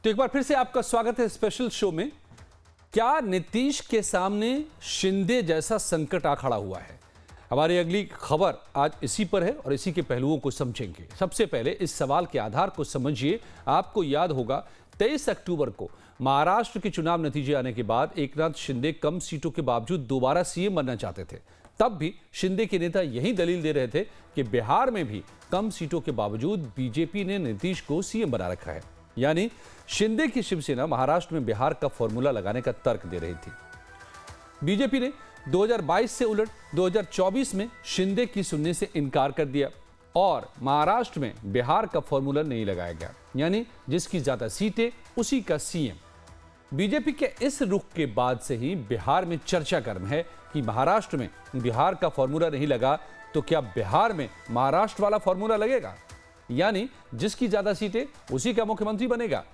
तो एक बार फिर से आपका स्वागत है स्पेशल शो में। क्या नीतीश के सामने शिंदे जैसा संकट आ खड़ा हुआ है? हमारी अगली खबर आज इसी पर है और इसी के पहलुओं को समझेंगे। सबसे पहले इस सवाल के आधार को समझिए। आपको याद होगा 23 अक्टूबर को महाराष्ट्र के चुनाव नतीजे आने के बाद एकनाथ शिंदे कम सीटों के बावजूद दोबारा सीएम बनना चाहते थे। तब भी शिंदे के नेता यही दलील दे रहे थे कि बिहार में भी कम सीटों के बावजूद बीजेपी ने नीतीश को सीएम बना रखा है। यानी शिंदे की शिवसेना महाराष्ट्र में बिहार का फॉर्मूला लगाने का तर्क दे रही थी। बीजेपी ने 2022 से उलट 2024 में शिंदे की सुनने से इनकार कर दिया और महाराष्ट्र में बिहार का फॉर्मूला नहीं लगाया गया, यानी जिसकी ज्यादा सीटें उसी का सीएम। बीजेपी के इस रुख के बाद से ही बिहार में चर्चा गर्म है कि महाराष्ट्र में बिहार का फॉर्मूला नहीं लगा तो क्या बिहार में महाराष्ट्र वाला फॉर्मूला लगेगा, यानी जिसकी ज्यादा सीटें उसी का मुख्यमंत्री बनेगा।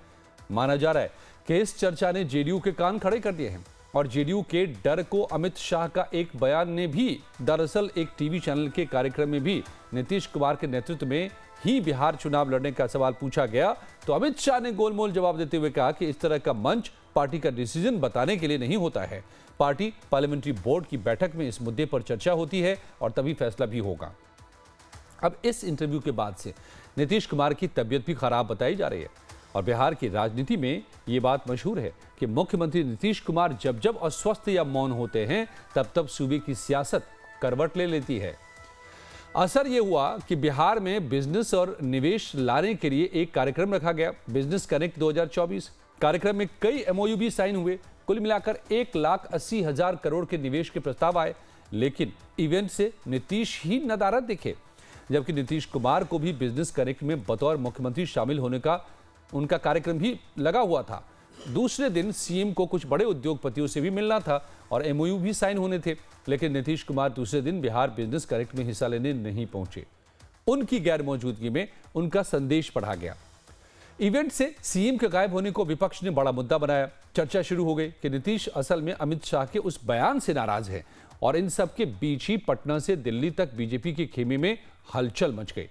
माना जा रहा है कि इस चर्चा ने जेडीयू के कान खड़े कर दिए हैं और जेडीयू के डर को अमित शाह का एक बयान ने भी, दरअसल एक टीवी चैनल के कार्यक्रम में भी नीतीश कुमार के नेतृत्व में ही बिहार चुनाव लड़ने का सवाल पूछा गया तो अमित शाह ने गोलमोल जवाब देते हुए कहा कि इस तरह का मंच पार्टी का डिसीजन बताने के लिए नहीं होता है। पार्टी पार्लियामेंट्री बोर्ड की बैठक में इस मुद्दे पर चर्चा होती है और तभी फैसला भी होगा। अब इस इंटरव्यू के बाद से नीतीश कुमार की तबीयत भी खराब बताई जा रही है और बिहार की राजनीति में ये बात मशहूर है कि मुख्यमंत्री नीतीश कुमार जब जब अस्वस्थ या मौन होते हैं तब तब सूबे की सियासत करवट ले लेती है। असर ये हुआ कि बिहार में बिजनेस और निवेश लाने के लिए एक कार्यक्रम रखा गया, बिजनेस कनेक्ट 2024। कार्यक्रम में कई एमओयू भी साइन हुए। कुल मिलाकर 1,80,000 करोड़ के निवेश के प्रस्ताव आए, लेकिन इवेंट से नीतीश ही नदारद दिखे, जबकि नीतीश कुमार को भी बिजनेस कनेक्ट में बतौर मुख्यमंत्री शामिल होने का उनका कार्यक्रम भी लगा हुआ था। दूसरे दिन सीएम को कुछ बड़े उद्योगपतियों से भी मिलना था और एमओयू भी साइन होने थे, लेकिन नीतीश कुमार दूसरे दिन बिहार बिजनेस कनेक्ट में हिस्सा लेने नहीं पहुंचे। उनकी गैर मौजूदगी में उनका संदेश पढ़ा गया। इवेंट से सीएम के गायब होने को विपक्ष ने बड़ा मुद्दा बनाया। चर्चा शुरू हो गई कि नीतीश असल में अमित शाह के उस बयान से नाराज है और इन सब के बीच ही पटना से दिल्ली तक बीजेपी के खेमे में हलचल मच गई।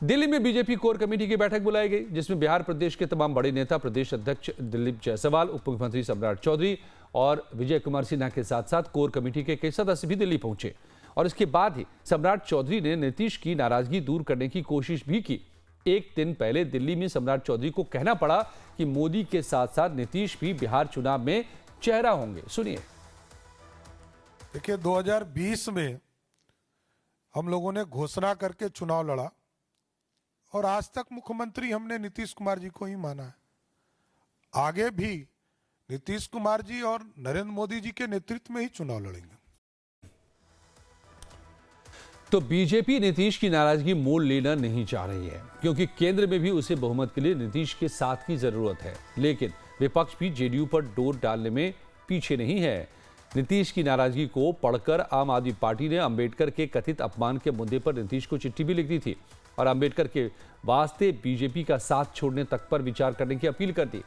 दिल्ली में बीजेपी कोर कमेटी की बैठक बुलाई गई, जिसमें बिहार प्रदेश के तमाम बड़े नेता, प्रदेश अध्यक्ष दिलीप जायसवाल, उप मुख्यमंत्री सम्राट चौधरी और विजय कुमार सिन्हा के साथ साथ कोर कमेटी के कई सदस्य भी दिल्ली पहुंचे और इसके बाद ही सम्राट चौधरी ने नीतीश की नाराजगी दूर करने की कोशिश भी की। एक दिन पहले दिल्ली में सम्राट चौधरी को कहना पड़ा कि मोदी के साथ साथ नीतीश भी बिहार चुनाव में चेहरा होंगे। सुनिए। देखिए, 2020 में हम लोगों ने घोषणा करके चुनाव लड़ा और आज तक मुख्यमंत्री हमने नीतीश कुमार जी को ही माना है। आगे भी नीतीश कुमार जी और नरेंद्र मोदी जी के नेतृत्व में ही चुनाव लड़ेंगे। तो बीजेपी नीतीश की नाराजगी मोल लेना नहीं चाह रही है, क्योंकि केंद्र में भी उसे बहुमत के लिए नीतीश के साथ की जरूरत है। लेकिन विपक्ष भी जेडीयू पर डोर डालने में पीछे नहीं है। नीतीश की नाराजगी को पढ़कर आम आदमी पार्टी ने अंबेडकर के कथित अपमान के मुद्दे पर नीतीश को चिट्ठी भी लिख दी थी और अंबेडकर के वास्ते बीजेपी का साथ छोड़ने तक पर विचार करने की अपील कर दी।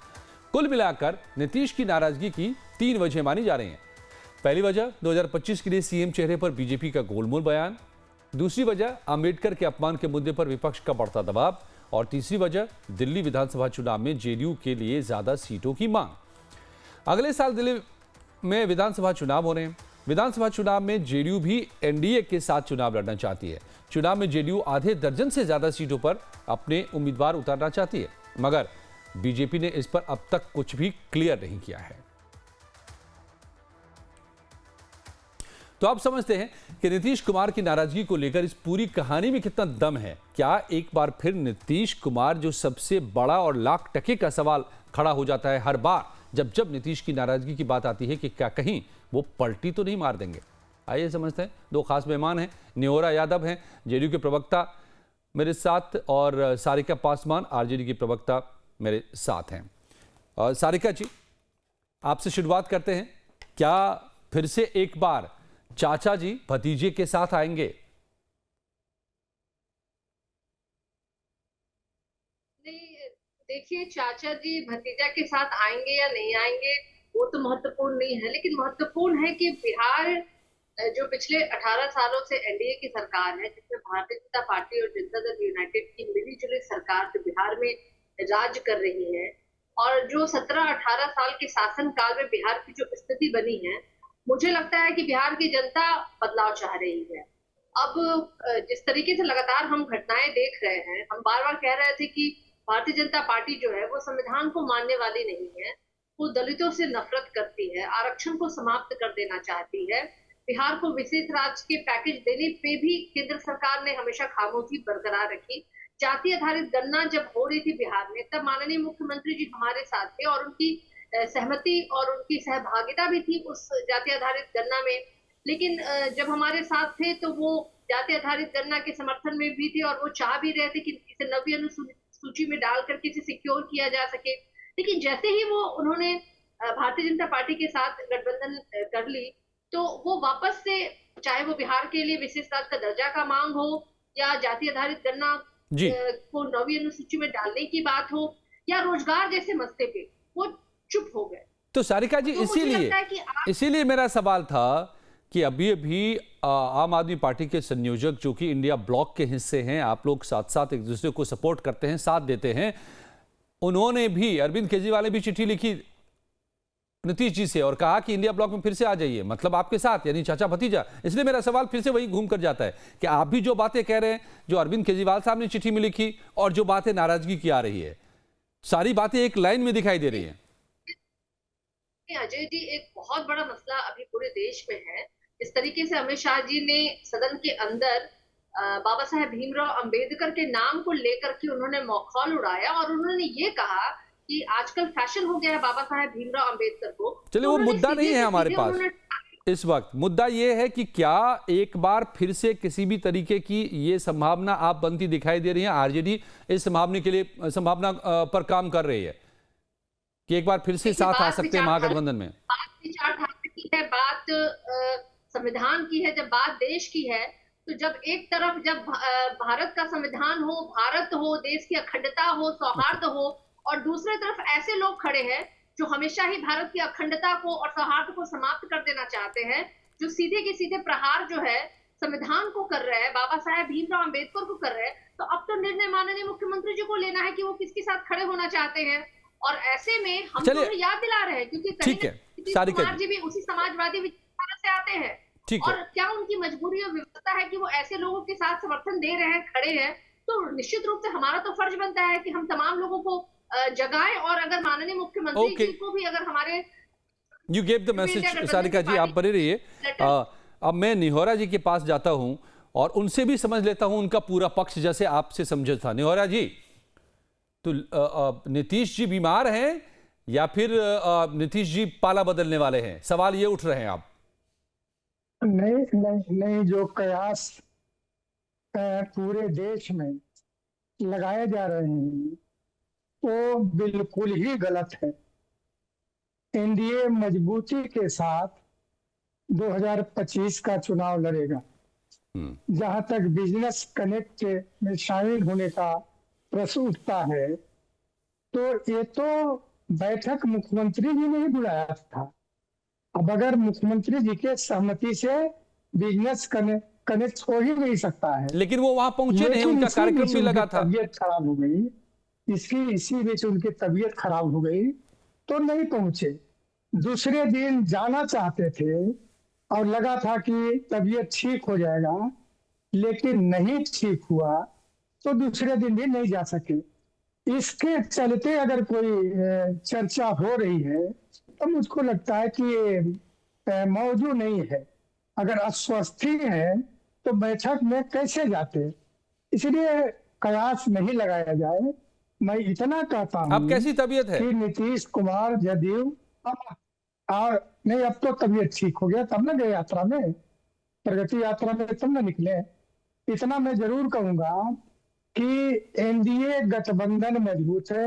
कुल मिलाकर नीतीश की नाराजगी की 3 वजह मानी जा रही हैं। पहली वजह 2025 के लिए सीएम चेहरे पर बीजेपी का गोलमोल बयान, दूसरी वजह अंबेडकर के अपमान के मुद्दे पर विपक्ष का बढ़ता दबाव और तीसरी वजह दिल्ली विधानसभा चुनाव में जेडीयू के लिए ज्यादा सीटों की मांग। अगले साल दिल्ली में विधानसभा चुनाव हो रहे हैं। विधानसभा चुनाव में जेडीयू भी एनडीए के साथ चुनाव लड़ना चाहती है। चुनाव में जेडीयू आधे दर्जन से ज्यादा सीटों पर अपने उम्मीदवार उतारना चाहती है, मगर बीजेपी ने इस पर अब तक कुछ भी क्लियर नहीं किया है। तो आप समझते हैं कि नीतीश कुमार की नाराजगी को लेकर इस पूरी कहानी में कितना दम है। क्या एक बार फिर नीतीश कुमार, जो सबसे बड़ा और लाख टके का सवाल खड़ा हो जाता है हर बार जब जब नीतीश की नाराजगी की बात आती है, कि क्या कहीं वो पलटी तो नहीं मार देंगे? आइए समझते हैं। 2 खास मेहमान हैं। न्योरा यादव हैं, जेडीयू के प्रवक्ता मेरे साथ, और सारिका पासवान, आरजेडी की प्रवक्ता मेरे साथ हैं। और सारिका जी, आपसे शुरुआत करते हैं। क्या फिर से एक बार चाचा जी भतीजे के साथ आएंगे? नहीं, देखिए, चाचा जी भतीजा के साथ आएंगे या नहीं आएंगे वो तो महत्वपूर्ण नहीं है, लेकिन महत्वपूर्ण है कि बिहार जो पिछले 18 सालों से एनडीए की सरकार है, जिसमें भारतीय जनता पार्टी और जनता दल यूनाइटेड की मिलीजुली सरकार जो बिहार में राज कर रही है, और जो 17-18 साल के शासन काल में बिहार की जो स्थिति बनी है, मुझे लगता है कि बिहार की जनता बदलाव चाह रही है। अब जिस तरीके से लगातार हम घटनाएं देख रहे हैं, हम बार बार कह रहे थे कि भारतीय जनता पार्टी जो है वो संविधान को मानने वाली नहीं है, वो दलितों से नफरत करती है, आरक्षण को समाप्त कर देना चाहती है, बिहार को विशेष राज्य के पैकेज देने पे भी केंद्र सरकार ने हमेशा खामोशी बरकरार रखी। जाति आधारित गणना जब हो रही थी बिहार में, तब माननीय मुख्यमंत्री जी हमारे साथ थे और उनकी सहमति और उनकी सहभागिता भी थी उस जाति आधारित गणना में। लेकिन जब हमारे साथ थे तो वो जाति आधारित गणना के समर्थन में भी थे और वो चाह भी रहे थे कि इसे नवी अनुसूची में डाल करके इसे सिक्योर किया जा सके। लेकिन जैसे ही वो उन्होंने भारतीय जनता पार्टी के साथ गठबंधन कर ली, तो वो वापस से, चाहे वो बिहार के लिए विशेष राज्य का दर्जा का मांग हो या जाति आधारित गणना को नवी अनुसूची में डालने की बात हो या रोजगार जैसे मसले पे, वो चुप हो गए। तो सारिका जी, तो इसीलिए मेरा सवाल था कि अभी अभी आम आदमी पार्टी के संयोजक जो कि इंडिया ब्लॉक के हिस्से हैं, आप लोग साथ साथ एक दूसरे को सपोर्ट करते हैं, साथ देते हैं, उन्होंने भी, अरविंद केजरीवाल ने भी चिट्ठी लिखी नीतीश जी से और कहा कि इंडिया ब्लॉक में फिर से आ जाइए, मतलब आपके साथ, यानी चाचा भतीजा। इसलिए मेरा सवाल फिर से वही घूम कर जाता है कि आप भी जो बातें कह रहे हैं, जो अरविंद केजरीवाल साहब ने चिट्ठी में लिखी और जो बातें नाराजगी की आ रही है, सारी बातें एक लाइन में दिखाई दे रही है। अजय जी, एक बहुत बड़ा मसला अभी पूरे देश में है। इस तरीके से अमित शाह जी ने सदन के अंदर बाबा साहेब भीमराव अंबेडकर के नाम को लेकर के उन्होंने मखौल उड़ाया और उन्होंने ये कहा कि आजकल फैशन हो गया है बाबा साहेब भीमराव अंबेडकर को। चलिए, वो मुद्दा नहीं है हमारे पास इस वक्त। मुद्दा ये है कि क्या एक बार फिर से किसी भी तरीके की ये संभावना आप बनती दिखाई दे रही है, आरजेडी इस संभावना पर काम कर रही है कि एक बार फिर से साथ आ सकते हैं महागठबंधन में? बात विचारधारा की है, बात संविधान की है, जब बात देश की है, तो जब एक तरफ जब भारत का संविधान हो, भारत हो, देश की अखंडता हो, सौहार्द हो, और दूसरी तरफ ऐसे लोग खड़े हैं जो हमेशा ही भारत की अखंडता को और सौहार्द को समाप्त कर देना चाहते हैं, जो सीधे के सीधे प्रहार जो है संविधान को कर रहे हैं, बाबा साहेब भीमराव अंबेडकर को कर रहे हैं, तो अब तो निर्णय माननीय मुख्यमंत्री जी को लेना है कि वो किसके साथ खड़े होना चाहते हैं। और ऐसे में हम तो याद दिला रहे हैं, क्योंकि नीतीश कुमार जी भी उसी समाजवादी विचारधारा से आते हैं, और क्या उनकी मजबूरी और व्यवस्था है कि वो ऐसे लोगों के साथ समर्थन दे रहे हैं, खड़े हैं। तो निश्चित रूप से हमारा तो फर्ज बनता है कि हम तमाम लोगों को जगाएं, और अगर माननीय मुख्यमंत्री जी को भी अगर हमारे you gave the message. Sarika ji, आप बने रहिए। अब मैं निहोरा जी के पास जाता हूं और उनसे भी समझ लेता हूं उनका पूरा पक्ष, जैसे आपसे समझा था। निहोरा जी, तो नीतीश जी बीमार हैं या फिर नीतीश जी पाला बदलने वाले हैं? सवाल ये उठ रहे हैं। आप नहीं, जो कयास पूरे देश में लगाए जा रहे हैं वो बिल्कुल ही गलत है। एनडीए मजबूती के साथ 2025 का चुनाव लड़ेगा। जहां तक बिजनेस कनेक्ट में शामिल होने का प्रश्न उठता है, तो ये तो बैठक मुख्यमंत्री जी ने ही बुलाया था। अब अगर मुख्यमंत्री जी के सहमति से बिजनेस कनेक्ट हो ही नहीं सकता है, लेकिन वो वहां पहुंचे नहीं, उनका कार्यक्रम भी लगा था। तबीयत खराब हो गई, इसी बीच उनकी तबीयत खराब हो गई तो नहीं पहुंचे। दूसरे दिन जाना चाहते थे और लगा था कि तबीयत ठीक हो जाएगा, लेकिन नहीं ठीक हुआ तो दूसरे दिन भी नहीं जा सके। इसके चलते अगर कोई चर्चा हो रही है तो मुझको लगता है कि ये मौजू नहीं है। अगर अस्वस्थी है तो बैठक में कैसे जाते, इसलिए कयास नहीं लगाया जाए। मैं इतना कहता हूँ, अब कैसी तबीयत है कि नीतीश कुमार जदयू नहीं, अब तो तबीयत ठीक हो गया, तब न गए यात्रा में, प्रगति यात्रा में तब न निकले। इतना मैं जरूर कहूंगा कि एनडीए गठबंधन मजबूत है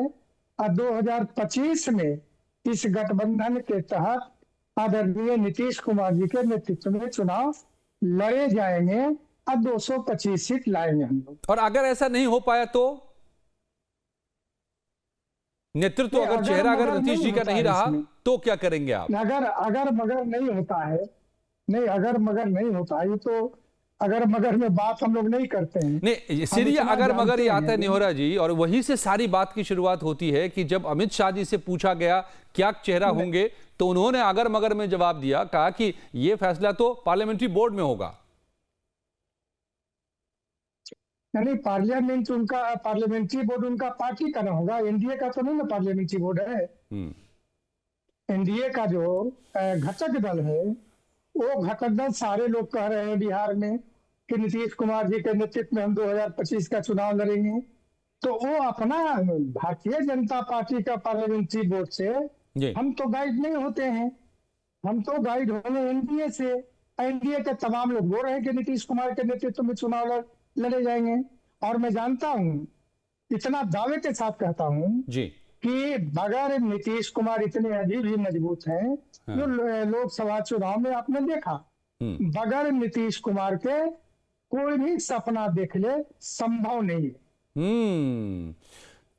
और 2025 में इस गठबंधन के तहत आदरणीय नीतीश कुमार जी के नेतृत्व में चुनाव लड़े जाएंगे और 225 सीट लाएंगे हम लोग। और अगर ऐसा नहीं हो पाया तो नेतृत्व, अगर चेहरा अगर नीतीश जी का नहीं रहा तो क्या करेंगे आप? अगर मगर नहीं होता है, नहीं अगर मगर नहीं होता है, तो अगर मगर में बात हम लोग नहीं करते हैं। नहीं, हम इसीलिए इतना अगर मगर जानते ये आता है हैं। निहोरा जी, और वहीं से सारी बात की शुरुआत होती है कि जब अमित शाह जी से पूछा गया क्या चेहरा होंगे, तो उन्होंने अगर मगर में जवाब दिया, कहा कि ये फैसला तो पार्लियामेंट्री बोर्ड में होगा। नहीं, पार्लियामेंट्री बोर्ड उनका पार्टी का ना होगा, एनडीए का तो नहीं ना पार्लियामेंट्री बोर्ड है। एनडीए का जो घटक दल है, वो घटक दल सारे लोग कह रहे हैं बिहार में कि नीतीश कुमार जी के नेतृत्व में हम 2025 का चुनाव लड़ेंगे। तो वो अपना भारतीय जनता पार्टी का पार्लियामेंट्री बोर्ड से जी। हम तो गाइड नहीं होते हैं, हम तो गाइड होंगे एनडीए से। एनडीए के तमाम लोग बोल रहे हैं कि नीतीश कुमार के नेतृत्व में चुनाव लड़े जाएंगे। और मैं जानता हूं, इतना दावे के साथ कहता हूं जी कि बगैर नीतीश कुमार इतने अभी भी मजबूत हैं। जो लोकसभा चुनाव में आपने देखा, बगैर नीतीश कुमार के कोई भी सपना देख ले संभव नहीं है।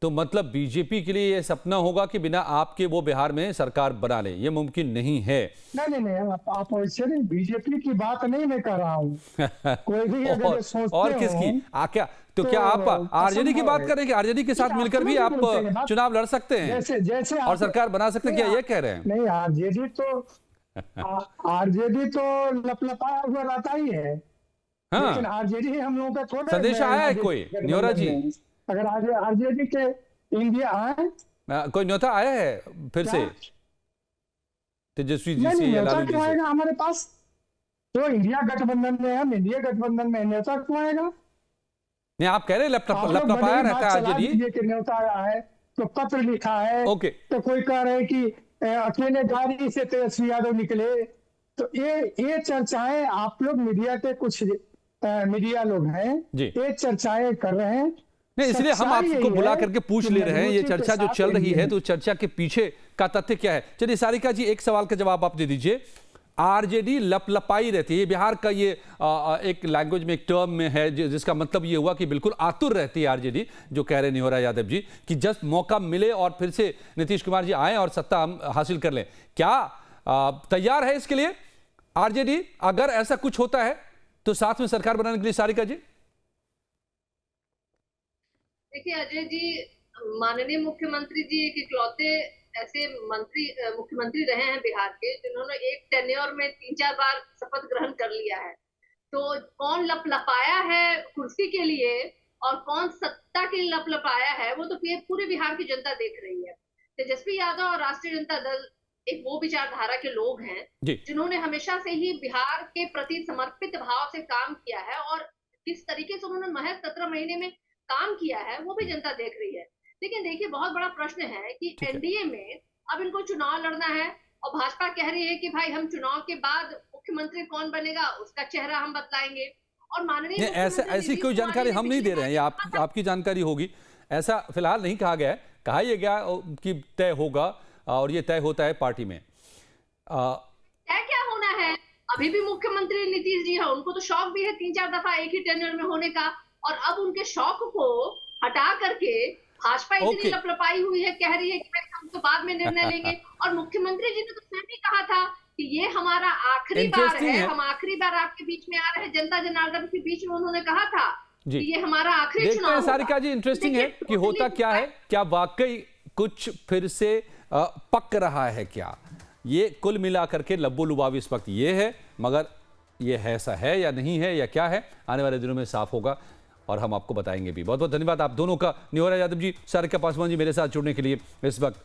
तो मतलब बीजेपी के लिए यह सपना होगा कि बिना आपके वो बिहार में सरकार बना ले, ये मुमकिन नहीं है। नहीं, आप वैसे नहीं, बीजेपी की बात नहीं मैं कर रहा हूँ। कोई भी अगर ये सोचते और किसकी क्या तो क्या आप आरजेडी की बात कर रहे हैं कि आरजेडी के साथ मिलकर भी आप चुनाव लड़ सकते हैं जैसे और सरकार बना सकते हैं, क्या ये कह रहे हैं? नहीं, आरजेडी तो लपलपाया हुआ रहता ही है। हाँ, लेकिन आरजेडी हम लोगों का थोड़ा संदेश आया है कोई निहोरा जी? अगर आरजेडी के इंडिया आए, कोई न्योता आया है फिर से तेजस्वी जी से या न्योता लालू जी क्यों से? आएगा हमारे पास? तो इंडिया गठबंधन में हम इंडिया गठबंधन में न्योता क्यों आएगा? नहीं, आप कह रहे हैं आप लोग लपलपाया बड़ी रहता बात है चला आरजेडी। दीजिए कि न्योता आया है, तो पत्र लिखा है। ओके, तो कोई कह रहे हैं कि अकेले गाड़ी से तेजस्वी यादव निकले। तो ये चर्चाएं आप लोग मीडिया के कुछ मीडिया लोग हैं, जी। ये चर्चाएं कर रहे हैं। नहीं, इसलिए हम सच्चाई आपको यही बुला है करके पूछ कि ले रहे हैं ये मजबूती के चर्चा जो साथ चल रही है, इंडिया तो चर्चा के पीछे का तथ्य क्या है? चलिए सारिका जी, एक सवाल का जवाब आप दे दीजिए। आरजेडी लपलपाई रहती है, ये बिहार का ये एक लैंग्वेज में एक टर्म में है जिसका मतलब ये हुआ कि बिल्कुल आतुर रहती है आरजेडी, जो कह रहे निहोरा यादव जी कि जस्ट मौका मिले और फिर से नीतीश कुमार जी आए और सत्ता हम हासिल कर लें। क्या तैयार है इसके लिए आरजेडी? अगर ऐसा कुछ होता है तो साथ में सरकार बनाने के लिए सारिका जी? देखिए अजय जी, माननीय मुख्यमंत्री जी एक इकलौते ऐसे मुख्यमंत्री रहे हैं बिहार के जिन्होंने एक टेन्योर में 3-4 बार शपथ ग्रहण कर लिया है। तो कौन लपलपाया है कुर्सी के लिए और कौन सत्ता के लिए लपलपाया है, वो तो पूरे बिहार की जनता देख रही है। तेजस्वी यादव और राष्ट्रीय जनता दल एक वो विचारधारा के लोग हैं जिन्होंने हमेशा से ही बिहार के प्रति समर्पित भाव से काम किया है, और किस तरीके से उन्होंने महज 17 महीने में काम किया है वो भी जनता देख रही है। लेकिन देखिए, बहुत बड़ा प्रश्न है कि एनडीए में अब इनको चुनाव लड़ना है और भाजपा कह रही है कि भाई हम चुनाव के बाद मुख्यमंत्री कौन बनेगा उसका चेहरा हम बतलाएंगे। और माननीय ऐसी कोई जानकारी हम नहीं दे रहे हैं, ये आपकी जानकारी होगी। ऐसा फिलहाल नहीं कहा गया है, कहा यह गया कि तय होगा और ये तय होता है पार्टी में। तय क्या होना है? अभी भी मुख्यमंत्री नीतीश जी है, उनको तो शौक भी है 3-4 दफा एक ही टेन्योर में होने का, और अब उनके शौक को हटा करके भाजपा इतनी लपलपाई हुई है, कह रही है कि हम तो बाद में निर्णय लेंगे। और मुख्यमंत्री जी ने तो स्वयं ही कहा था कि ये हमारा आखिरी बार है, हम आखिरी बार आपके बीच में आ रहे हैं, जनता जनार्दन के बीच में उन्होंने कहा था कि ये हमारा आखिरी चुनाव होगा। सारिका जी, इंटरेस्टिंग है कि होता क्या है, क्या वाकई कुछ फिर से पक रहा है क्या? ये कुल मिलाकर के लब्बो लुबावी इस वक्त ये है, मगर ये ऐसा है या नहीं है या क्या है, आने वाले दिनों में साफ होगा और हम आपको बताएंगे भी। बहुत बहुत धन्यवाद आप दोनों का, निहोरा यादव जी, सारिका पासवान जी, मेरे साथ जुड़ने के लिए इस वक्त।